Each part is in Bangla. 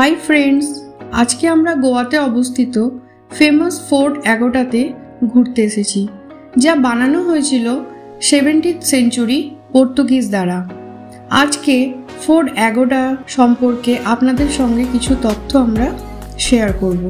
হাই ফ্রেন্ডস, আজকে আমরা গোয়াতে অবস্থিত ফেমাস ফোর্ট অ্যাগোডাতে ঘুরতে এসেছি, যা বানানো হয়েছিল 17th সেঞ্চুরি পর্তুগিজ দ্বারা। আজকে ফোর্ট অ্যাগোডা সম্পর্কে আপনাদের সঙ্গে কিছু তথ্য আমরা শেয়ার করব।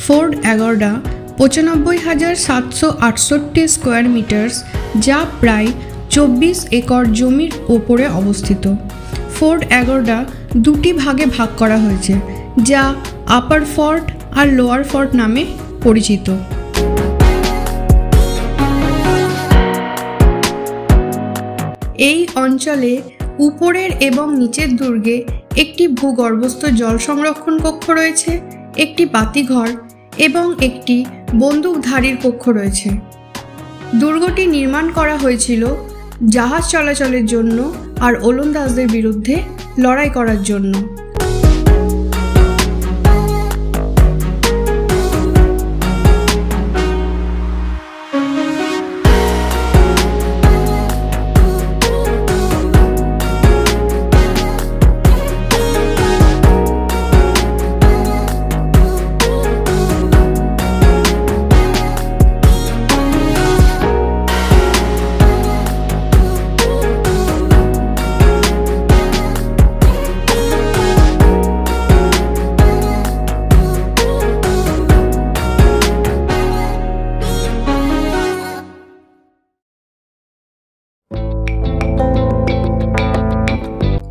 ফোর্ট অ্যাগোডা 95,768 স্কোয়ার মিটার্স, যা প্রায় 24 একর জমির ওপরে অবস্থিত। ফোর্ট অ্যাগোডা দুটি ভাগে ভাগ করা হয়েছে, যা আপার ফোর্ট আর লোয়ার ফোর্ট নামে পরিচিত। এই অঞ্চলে উপরের এবং নিচের দুর্গে একটি ভূগর্ভস্থ জল সংরক্ষণ কক্ষ রয়েছে, একটি বাতিঘর এবং একটি বন্দুকধারীর কক্ষ রয়েছে। দুর্গটি নির্মাণ করা হয়েছিল জাহাজ চলাচলের জন্য আর ওলন্দাজদের বিরুদ্ধে লড়াই করার জন্য।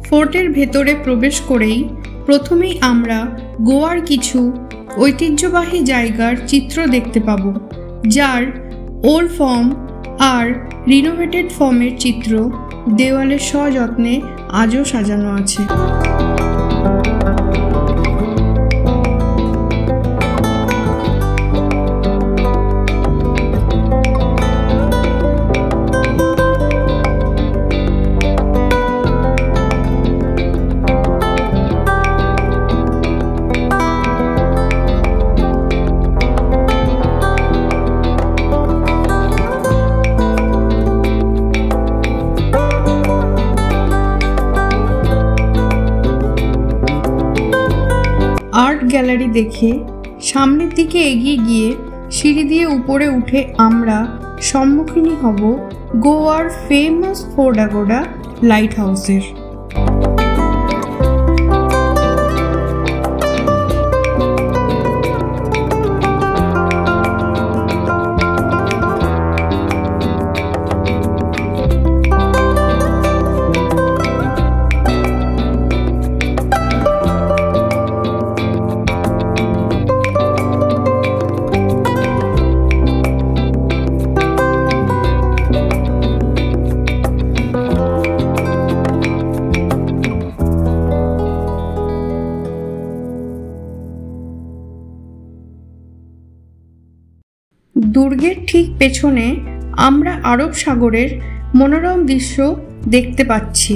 ফোর্টের ভেতরে প্রবেশ করেই প্রথমেই আমরা গোয়ার কিছু ঐতিহ্যবাহী জায়গার চিত্র দেখতে পাব, যার ওল্ড ফর্ম আর রিনোভেটেড ফর্মের চিত্র দেওয়ালে সযত্নে আজও সাজানো আছে। আর্ট গ্যালারি দেখে সামনের দিকে এগিয়ে গিয়ে সিঁড়ি দিয়ে উপরে উঠে আমরা সম্মুখীন হব গোয়ার ফেমাস ফোর্ট অ্যাগোডা লাইট হাউসের। দুর্গের ঠিক পেছনে আমরা আরব সাগরের মনোরম দৃশ্য দেখতে পাচ্ছি।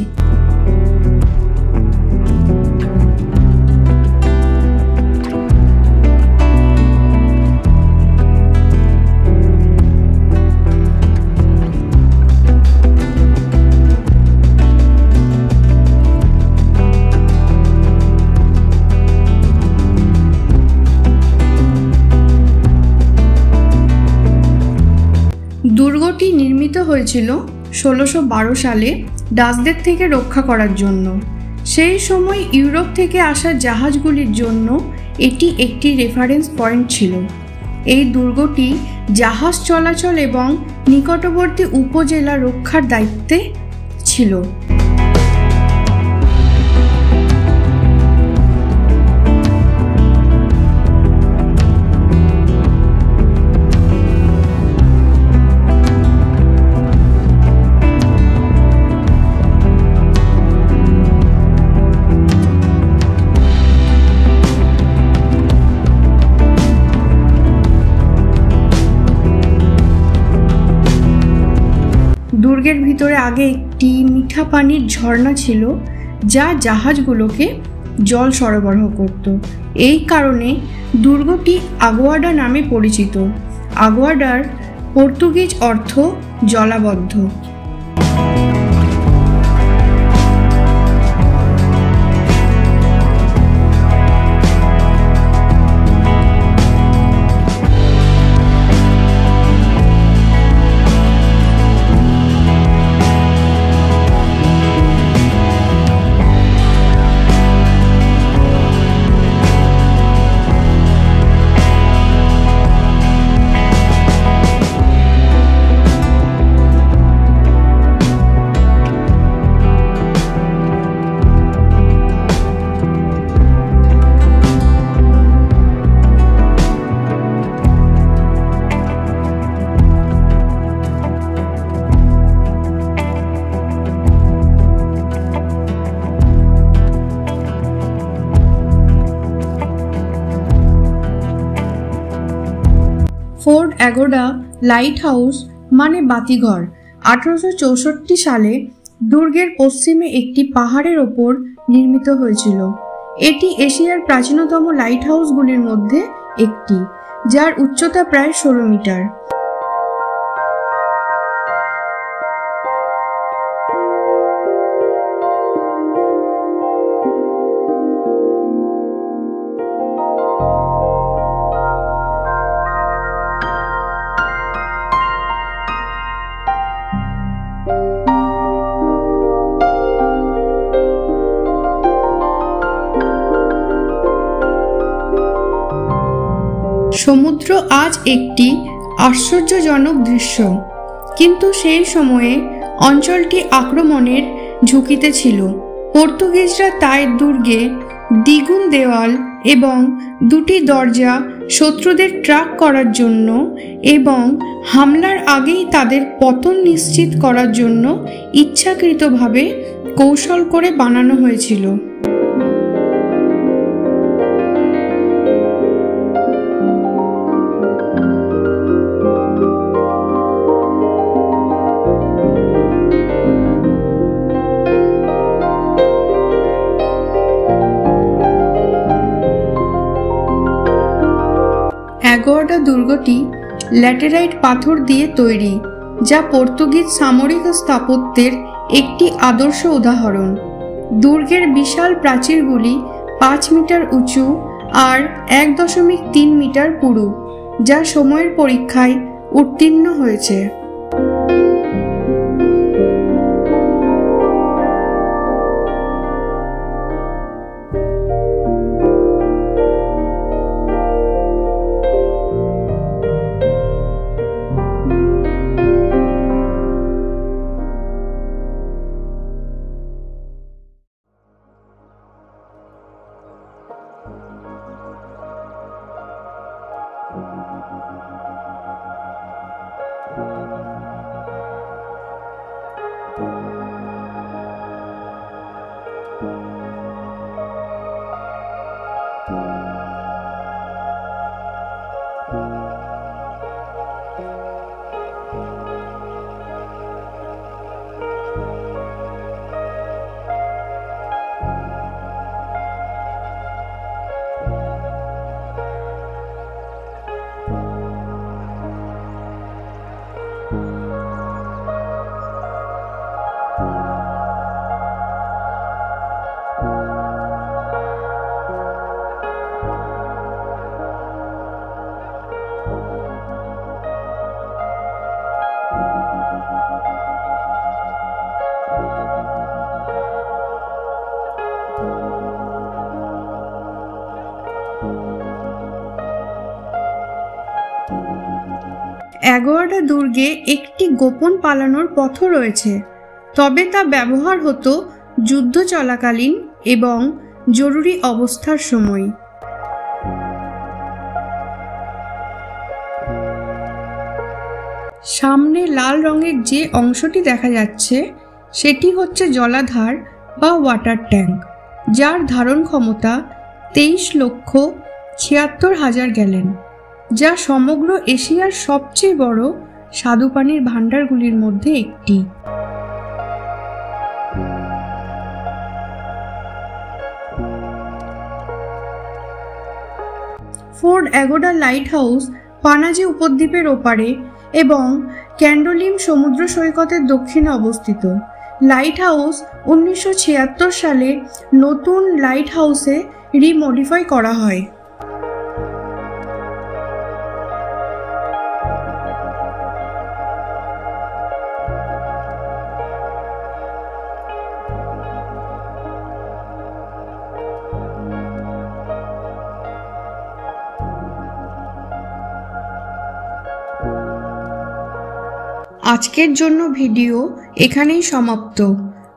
দুর্গটি নির্মিত হয়েছিল 1612 সালে ডাচদের থেকে রক্ষা করার জন্য। সেই সময় ইউরোপ থেকে আসা জাহাজগুলির জন্য এটি একটি রেফারেন্স পয়েন্ট ছিল। এই দুর্গটি জাহাজ চলাচল এবং নিকটবর্তী উপজেলা রক্ষার দায়িত্বে ছিল। ভিতরে আগে একটি মিঠা পানির ঝর্ণা ছিল, যা জাহাজগুলোকে জল সরবরাহ করত। এই কারণে দুর্গটি আগুয়াডা নামে পরিচিত। আগুয়াডার পর্তুগিজ অর্থ জলাবদ্ধ। ফোর্ট অ্যাগোডা লাইট হাউস মানে বাতিঘর 1864 সালে দুর্গের পশ্চিমে একটি পাহাড়ের ওপর নির্মিত হয়েছিল। এটি এশিয়ার প্রাচীনতম লাইট হাউসগুলির মধ্যে একটি, যার উচ্চতা প্রায় 16 মিটার। সমুদ্র আজ একটি আশ্চর্যজনক দৃশ্য, কিন্তু সেই সময়ে অঞ্চলটি আক্রমণের ঝুঁকিতে ছিল। পর্তুগিজরা তাই দুর্গে দ্বিগুণ দেওয়াল এবং 2টি দরজা শত্রুদের ট্র্যাক করার জন্য এবং হামলার আগেই তাদের পতন নিশ্চিত করার জন্য ইচ্ছাকৃতভাবে কৌশল করে বানানো হয়েছিল। অ্যাগুয়াডা দুর্গটি ল্যাটেরাইট পাথর দিয়ে তৈরি, যা পর্তুগিজ সামরিক স্থাপত্যের একটি আদর্শ উদাহরণ। দুর্গের বিশাল প্রাচীরগুলি 5 মিটার উঁচু আর 1.3 মিটার পুরু, যা সময়ের পরীক্ষায় উত্তীর্ণ হয়েছে। অ্যাগুয়াডা দুর্গে একটি গোপন পালানোর পথও রয়েছে, তবে তা ব্যবহার হতো যুদ্ধ চলাকালীন এবং জরুরি অবস্থার সময়। সামনে লাল রঙের যে অংশটি দেখা যাচ্ছে সেটি হচ্ছে জলাধার বা ওয়াটার ট্যাঙ্ক, যার ধারণ ক্ষমতা 23,76,000 গ্যালন, যা সমগ্র এশিয়ার সবচেয়ে বড় স্বাদুপানির ভাণ্ডারগুলির মধ্যে একটি। Fort Agoda light house Panaji উপদ্বীপের ওপারে এবং ক্যান্ডোলিম সমুদ্র সৈকতের দক্ষিণে অবস্থিত। লাইট হাউস 1976 সালে নতুন লাইট হাউসে রিমডিফাই করা হয়। আজকের জন্য ভিডিও এখানেই সমাপ্ত।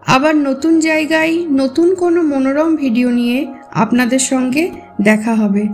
আবার নতুন জায়গায় নতুন কোনো মনোরম ভিডিও নিয়ে আপনাদের সঙ্গে দেখা হবে।